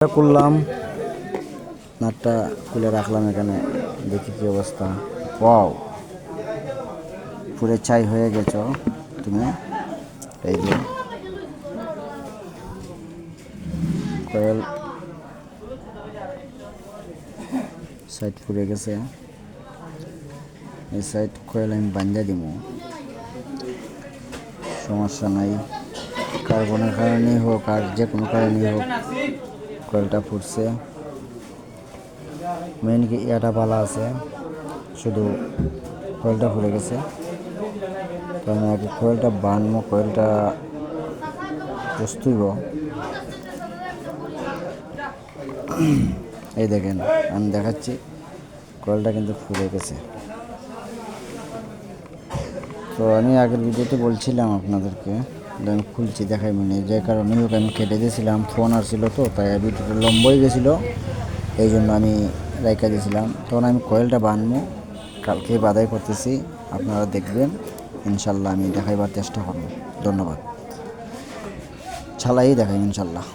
করলাম, নাটটা খুলে রাখলাম এখানে, দেখি কি অবস্থা। ওয়াও, পুরে চাই হয়ে গেছো তুমি। এই যে কয়েল সাইড পুড়ে গেছে, এই সাইড কয়েল আমি বান্ধা দিব, সমস্যা নাই। কার্বনের কারণেই হোক আর যে কোনো কারণেই হোক কয়েলটা ফুটছে। মেন কি ইয়াটা পালা আছে, শুধু কয়েলটা ফুলে গেছে। তো আমি আগে কয়েলটা বানবো, কয়েলটা প্রস্তুইব। এই দেখেন, আমি দেখাচ্ছি, কয়েলটা কিন্তু ফুলে গেছে। তো আমি আগের ভিডিওতে বলছিলাম আপনাদেরকে, আমি খুলছি দেখাই মানে, যে কারণে হোক আমি কেটে দিয়েছিলাম, ফোন আসছিল তো, তাই ভিডিওটা লম্বই গেছিলো, এই জন্য আমি রাইখা দিয়েছিলাম। তখন আমি কয়েলটা বানবো, কালকে বাধাই করতেছি, আপনারা দেখবেন ইনশাল্লাহ। আমি দেখাইবার চেষ্টা করব। ধন্যবাদ। ছালাই দেখাই ইনশাল্লাহ।